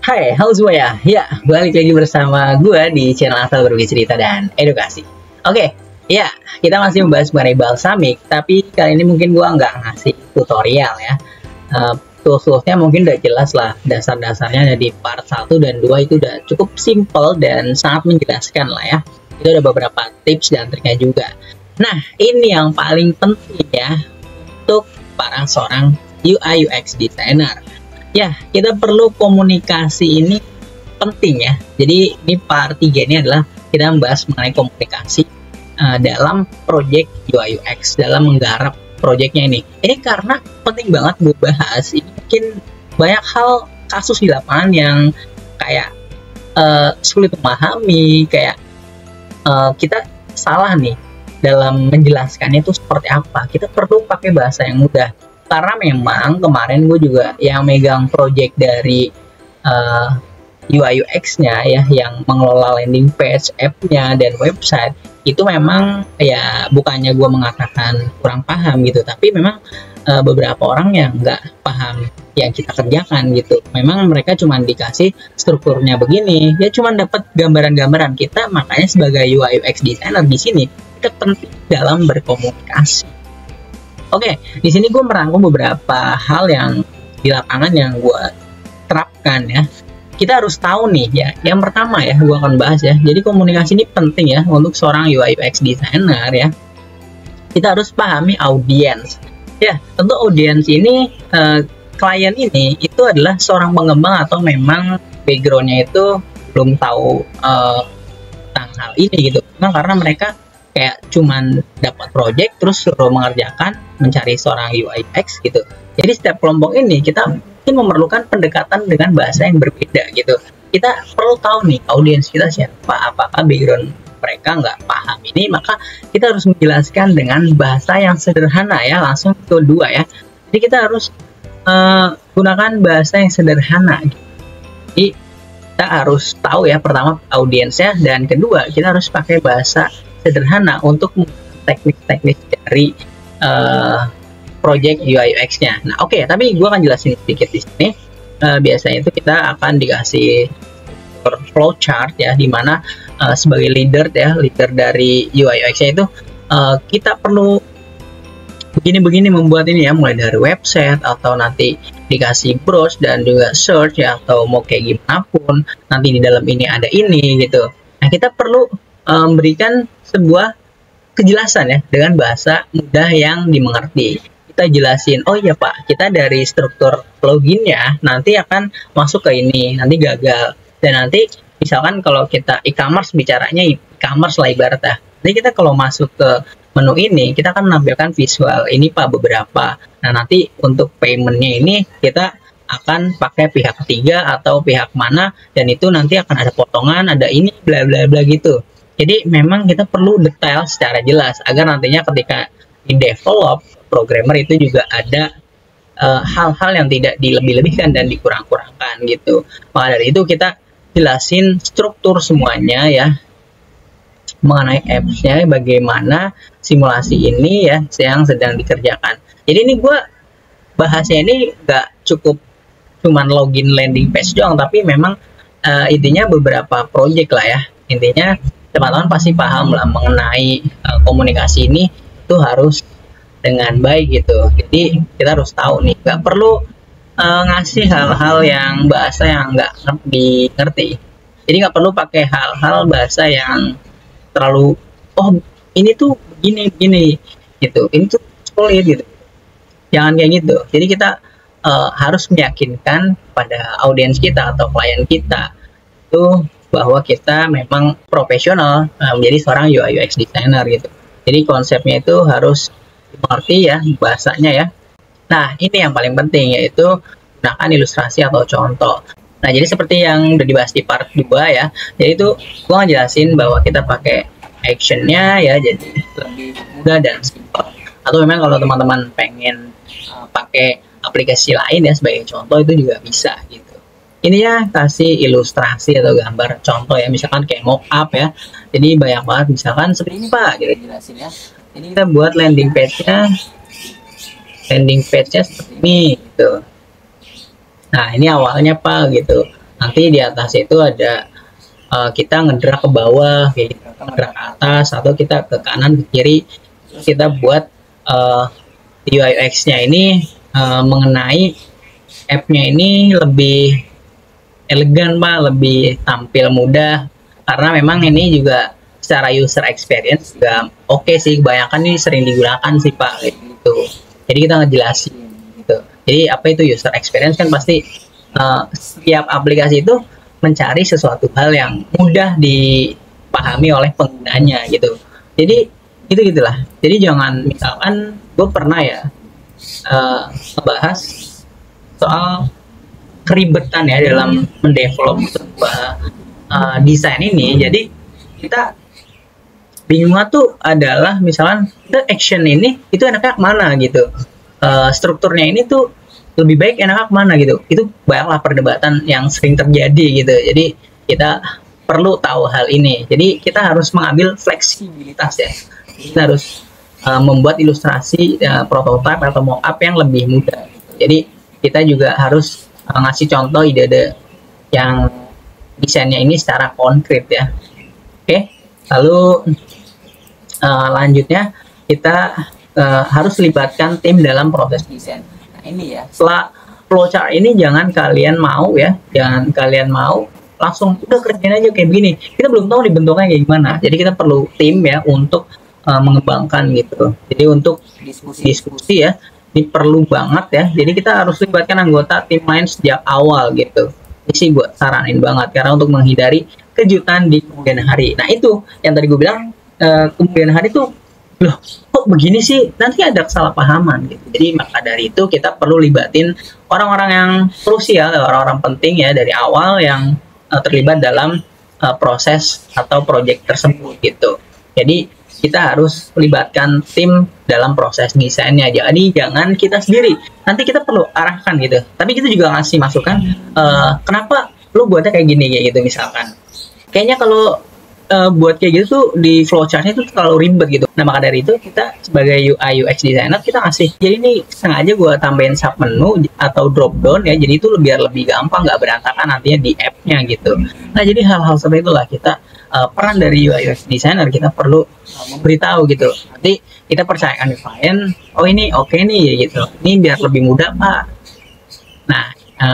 Hai, halo semuanya. Ya, balik lagi bersama gue di channel Asal Berbagi Cerita dan Edukasi. Oke, ya, kita masih membahas mengenai balsamik, tapi kali ini mungkin gue nggak ngasih tutorial ya. Tools-toolsnya mungkin udah jelas lah, dasar-dasarnya ada di part 1 dan 2 itu udah cukup simple dan sangat menjelaskan lah ya. Itu ada beberapa tips dan triknya juga. Nah, ini yang paling penting ya, untuk para seorang UI UX designer. Ya, kita perlu komunikasi ini penting ya. Jadi ini part 3 ini adalah kita membahas mengenai komunikasi dalam project UI UX, dalam menggarap projectnya ini. Ini karena penting banget gue bahas. Ini mungkin banyak hal kasus di lapangan yang kayak sulit memahami, kayak kita salah nih dalam menjelaskannya itu seperti apa. Kita perlu pakai bahasa yang mudah. Karena memang kemarin gue juga yang megang project dari UI UX-nya ya, yang mengelola landing page, app-nya, dan website, itu memang ya bukannya gue mengatakan kurang paham gitu, tapi memang beberapa orang yang nggak paham yang kita kerjakan gitu. Memang mereka cuma dikasih strukturnya begini, ya cuma dapat gambaran-gambaran. Kita makanya sebagai UI UX designer di sini kita penting dalam berkomunikasi. Oke, di sini gue merangkum beberapa hal yang di lapangan yang gue terapkan ya. Kita harus tahu nih ya. Yang pertama ya, gue akan bahas ya. Jadi komunikasi ini penting ya untuk seorang UI UX designer ya. Kita harus pahami audiens. Ya, tentu audiens ini, klien ini itu adalah seorang pengembang atau memang backgroundnya itu belum tahu tentang hal ini gitu. Nah, karena mereka kayak cuman dapat project terus suruh mengerjakan, mencari seorang UI UX gitu. Jadi setiap kelompok ini kita mungkin memerlukan pendekatan dengan bahasa yang berbeda gitu. Kita perlu tahu nih audiens kita siapa, apakah background mereka nggak paham ini, maka kita harus menjelaskan dengan bahasa yang sederhana ya, langsung kedua ya. Jadi kita harus gunakan bahasa yang sederhana. Jadi kita harus tahu ya, pertama audiensnya, dan kedua kita harus pakai bahasa sederhana untuk teknik-teknik dari project UI UX-nya. Nah, oke, tapi gue akan jelasin sedikit di sini. Biasanya itu kita akan dikasih flowchart ya, dimana sebagai leader dari UI UX-nya itu kita perlu begini-begini membuat ini ya, mulai dari website atau nanti dikasih browse dan juga search ya, atau mau kayak gimana pun nanti di dalam ini ada ini gitu. Nah, kita perlu memberikan sebuah kejelasan ya dengan bahasa mudah yang dimengerti. Kita jelasin, oh iya Pak, kita dari struktur loginnya nanti akan masuk ke ini, nanti gagal. Dan nanti misalkan kalau kita e-commerce, bicaranya e-commerce lah ibaratnya. Jadi kita kalau masuk ke menu ini, kita akan menampilkan visual ini Pak beberapa. Nah, nanti untuk paymentnya ini kita akan pakai pihak ketiga atau pihak mana, dan itu nanti akan ada potongan, ada ini bla bla bla gitu. Jadi memang kita perlu detail secara jelas agar nantinya ketika di develop, programmer itu juga ada hal-hal yang tidak dilebih-lebihkan dan dikurang-kurangkan gitu. Maka dari itu kita jelasin struktur semuanya ya, mengenai apps-nya, bagaimana simulasi ini ya yang sedang dikerjakan. Jadi ini gue bahasnya ini nggak cukup cuman login landing page doang, tapi memang intinya beberapa project lah ya. Intinya teman-teman pasti paham lah mengenai komunikasi ini itu harus dengan baik gitu. Jadi kita harus tahu nih, nggak perlu ngasih hal-hal yang bahasa yang nggak ngerti. Jadi nggak perlu pakai hal-hal bahasa yang terlalu, oh ini tuh begini gitu, ini tuh sulit gitu. Jangan kayak gitu. Jadi kita harus meyakinkan pada audiens kita atau klien kita itu bahwa kita memang profesional menjadi seorang UI UX designer gitu. Jadi konsepnya itu harus dimengerti ya, bahasanya ya. Nah, ini yang paling penting, yaitu gunakan ilustrasi atau contoh. Nah, jadi seperti yang udah dibahas di part 2 ya, yaitu gue ngejelasin bahwa kita pakai actionnya ya, jadi lebih mudah dan simple. Atau memang kalau teman-teman pengen pakai aplikasi lain ya sebagai contoh, itu juga bisa gitu. Ini ya kasih ilustrasi atau gambar contoh ya, misalkan kayak mockup ya. Jadi banyak banget, misalkan seperti ini Pak, kita jelasin ya. Ini kita buat landing page-nya seperti ini gitu. Nah, ini awalnya Pak gitu. nanti di atas itu ada kita ngedrag ke bawah, kita ngedrag ke atas, atau kita ke kanan ke kiri. Kita buat UI UX-nya ini mengenai app-nya ini lebih elegan Pak, lebih tampil mudah, karena memang ini juga secara user experience juga oke sih, kebanyakan ini sering digunakan sih Pak gitu. Jadi kita ngejelasin gitu. Jadi apa itu user experience, kan pasti setiap aplikasi itu mencari sesuatu hal yang mudah dipahami oleh penggunanya gitu. Jadi itu gitulah. Jadi jangan, misalkan gue pernah ya membahas soal keribetan ya dalam mendevelop sebuah desain ini. Jadi kita bingungnya tuh adalah misalkan kita action ini itu enaknya kemana gitu, strukturnya ini tuh lebih baik enaknya kemana gitu. Itu banyaklah perdebatan yang sering terjadi gitu. Jadi kita perlu tahu hal ini. Jadi kita harus mengambil fleksibilitas ya. Kita harus membuat ilustrasi prototipe atau mockup yang lebih mudah. Jadi kita juga harus ngasih contoh ide-ide yang desainnya ini secara konkret ya. Oke, lalu lanjutnya kita harus libatkan tim dalam proses desain. Nah ini ya, setelah flowchart ini jangan kalian mau langsung udah kerjain aja kayak begini. Kita belum tahu dibentuknya kayak gimana. Jadi kita perlu tim ya untuk mengembangkan gitu. Jadi untuk diskusi ya, ini perlu banget ya. Jadi kita harus libatkan anggota tim lain sejak awal gitu. Ini sih gue saranin banget, karena untuk menghindari kejutan di kemudian hari. Nah itu yang tadi gue bilang, kemudian hari tuh loh kok begini sih, nanti ada kesalahpahaman gitu. Jadi maka dari itu kita perlu libatin orang-orang yang krusial, orang-orang penting ya dari awal yang terlibat dalam proses atau proyek tersebut gitu. Jadi kita harus melibatkan tim dalam proses desainnya. Jadi jangan kita sendiri, nanti kita perlu arahkan gitu. Tapi kita juga ngasih masukan, kenapa lu buatnya kayak gini kayak gitu misalkan. Kayaknya kalau buat kayak gitu tuh di flowchartnya itu terlalu ribet gitu. Nah maka dari itu kita sebagai UI UX designer kita kasih, jadi ini sengaja gue tambahin sub menu atau drop down ya, jadi itu biar lebih gampang, nggak berantakan nantinya di app-nya gitu. Nah jadi hal-hal seperti itulah kita peran dari UI UX designer, kita perlu memberitahu gitu. Nanti kita percayakan di klien, oh ini oke nih gitu, ini biar lebih mudah Pak. Nah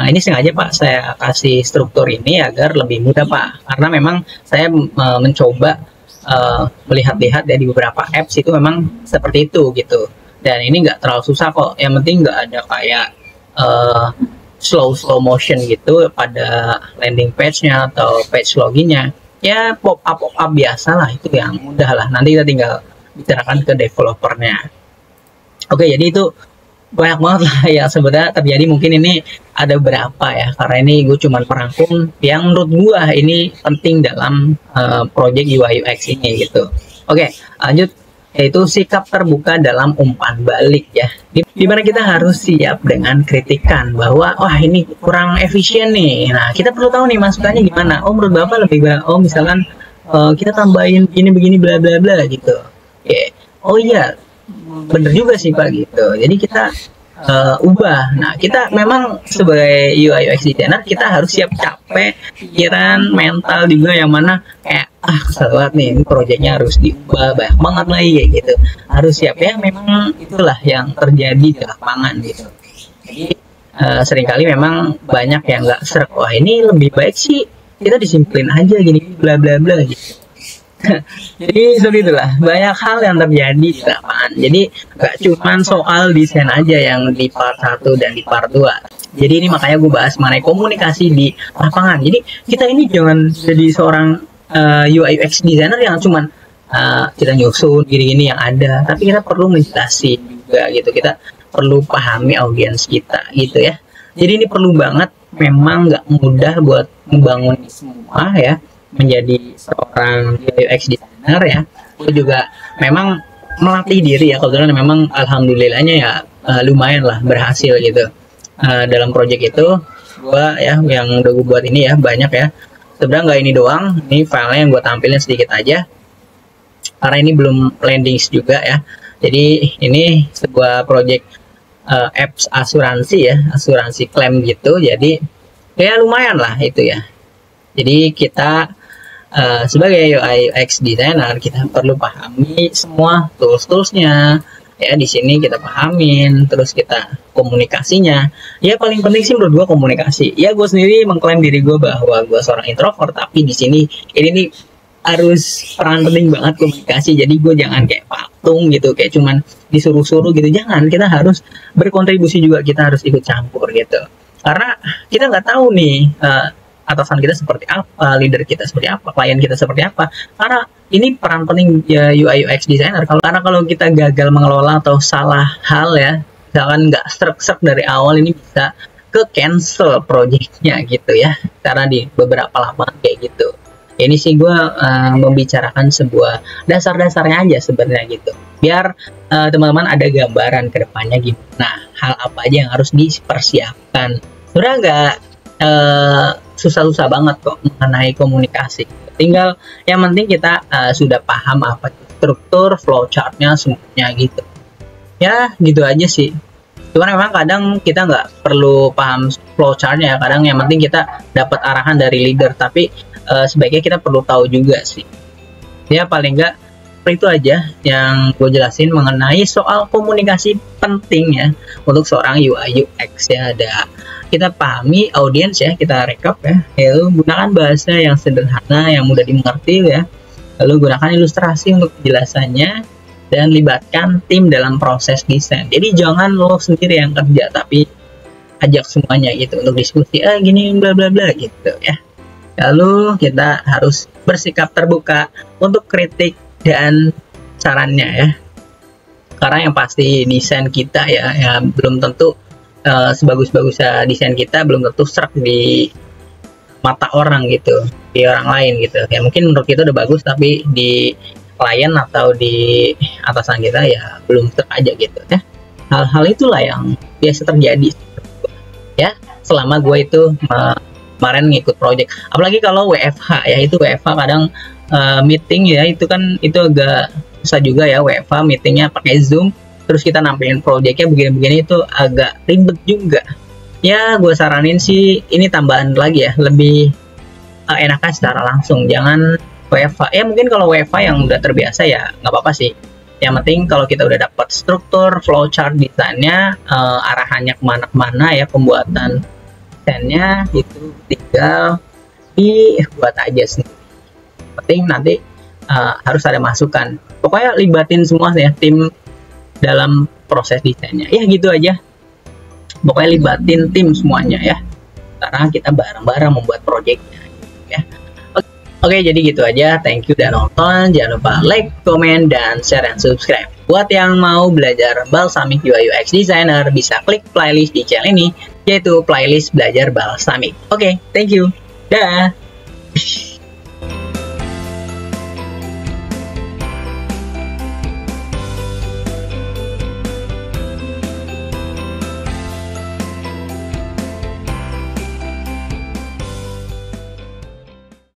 ini sengaja Pak saya kasih struktur ini agar lebih mudah Pak, karena memang saya mencoba melihat-lihat ya di beberapa apps itu memang seperti itu gitu, dan ini nggak terlalu susah kok. Yang penting nggak ada kayak slow motion gitu pada landing page-nya atau page loginnya. Ya pop up biasa lah, itu yang mudah lah. Nanti kita tinggal bicarakan ke developernya. Oke, jadi itu banyak banget lah yang sebenarnya terjadi. Mungkin ini ada berapa ya, karena ini gue cuma merangkum yang menurut gue ini penting dalam project UI UX ini gitu. Oke, lanjut, yaitu sikap terbuka dalam umpan balik ya, dimana kita harus siap dengan kritikan bahwa wah ini kurang efisien nih. Nah kita perlu tahu nih masukannya gimana. Oh menurut bapak lebih baik, oh misalkan kita tambahin ini begini bla bla bla gitu. Oke. Oh iya bener juga sih Pak gitu. Jadi kita ubah. Nah kita memang sebagai UI UX designer kita harus siap capek, pikiran, mental juga, yang mana kayak kesel banget nih, ini proyeknya harus diubah banyak banget lagi kayak gitu. Harus siap ya, memang itulah yang terjadi di lapangan gitu. Jadi seringkali memang banyak yang nggak serk, wah ini lebih baik sih kita disimpulin aja gini bla bla bla gitu. Jadi seperti itulah, banyak hal yang terjadi di lapangan. Jadi gak cuma soal desain aja yang di part 1 dan di part 2. Jadi ini makanya gue bahas mengenai komunikasi di lapangan. Jadi kita ini jangan jadi seorang UI UX designer yang cuman kita nyusun gini-gini yang ada, tapi kita perlu menjelasin juga gitu. Kita perlu pahami audiens kita gitu ya. Jadi ini perlu banget, memang gak mudah buat membangun semua ya, menjadi seorang UX designer ya. Itu juga memang melatih diri ya, kebetulan memang alhamdulillahnya ya lumayan lah berhasil gitu. Dalam project itu gua ya yang udah gue buat ini ya banyak ya, sebenarnya nggak ini doang, ini filenya yang gue tampilin sedikit aja karena ini belum landings juga ya. Jadi ini sebuah project apps asuransi ya, asuransi klaim gitu. Jadi Ya lumayan lah itu ya. Jadi kita sebagai UI UX designer kita perlu pahami semua tools-toolsnya. Ya di sini kita pahamin, terus kita komunikasinya. Ya paling penting sih menurut gue komunikasi. Ya gue sendiri mengklaim diri gue bahwa gue seorang introvert, tapi di sini ini nih harus peran penting banget komunikasi. Jadi gue jangan kayak patung gitu, kayak cuman disuruh-suruh gitu. Jangan, kita harus berkontribusi juga, kita harus ikut campur gitu. Karena kita nggak tahu nih atasan kita seperti apa, leader kita seperti apa, klien kita seperti apa. Karena ini peran penting ya UI UX designer. Karena kalau kita gagal mengelola atau salah hal ya, misalkan nggak serk dari awal, ini bisa ke cancel projectnya gitu ya. Karena di beberapa lapangan kayak gitu. Ini sih gue membicarakan sebuah dasar-dasarnya aja sebenarnya gitu. Biar teman-teman ada gambaran ke depannya gimana, hal apa aja yang harus dipersiapkan. Sebenarnya nggak susah-susah banget kok mengenai komunikasi. Tinggal yang penting kita sudah paham apa struktur, flowchartnya semuanya gitu. Ya gitu aja sih. Cuman memang kadang kita nggak perlu paham flowchartnya. Kadang yang penting kita dapat arahan dari leader. Tapi sebaiknya kita perlu tahu juga sih. Ya paling nggak itu aja yang gue jelasin mengenai soal komunikasi penting ya untuk seorang UI UX ya. Ada kita pahami audiens ya, kita rekap ya, lalu gunakan bahasa yang sederhana yang mudah dimengerti ya, lalu gunakan ilustrasi untuk penjelasannya dan libatkan tim dalam proses desain. Jadi jangan lo sendiri yang kerja, tapi ajak semuanya gitu untuk diskusi gini bla bla bla gitu ya. Lalu kita harus bersikap terbuka untuk kritik dan sarannya ya, karena yang pasti desain kita ya belum tentu sebagus-bagus desain kita belum tentu serk di mata orang gitu, di orang lain gitu ya. Mungkin menurut kita udah bagus, tapi di klien atau di atasan kita ya belum serk aja gitu ya. Hal-hal itulah yang biasa terjadi ya selama gue itu kemarin ngikut project. Apalagi kalau WFH ya, itu WFH kadang meeting ya, itu kan itu agak susah juga ya WFH meetingnya pakai Zoom, terus kita nampilin projectnya begini-begini, itu agak ribet juga ya. Gue saranin sih ini tambahan lagi ya, lebih enaknya secara langsung, jangan WFH ya. Mungkin kalau WFH yang udah terbiasa ya nggak apa-apa sih. Yang penting kalau kita udah dapat struktur, flowchart desainnya, arahannya kemana-kemana ya, pembuatan desainnya itu tinggal dibuat aja sendiri. Penting nanti harus ada masukan. Pokoknya libatin semua ya tim dalam proses desainnya. Ya gitu aja. Pokoknya libatin tim semuanya ya. Karena kita bareng-bareng membuat projectnya ya. Oke, jadi gitu aja. Thank you udah nonton. Jangan lupa like, komen, dan share dan subscribe. Buat yang mau belajar Balsamiq UI UX Designer, bisa klik playlist di channel ini, yaitu playlist belajar Balsamiq. Oke, thank you. Dah.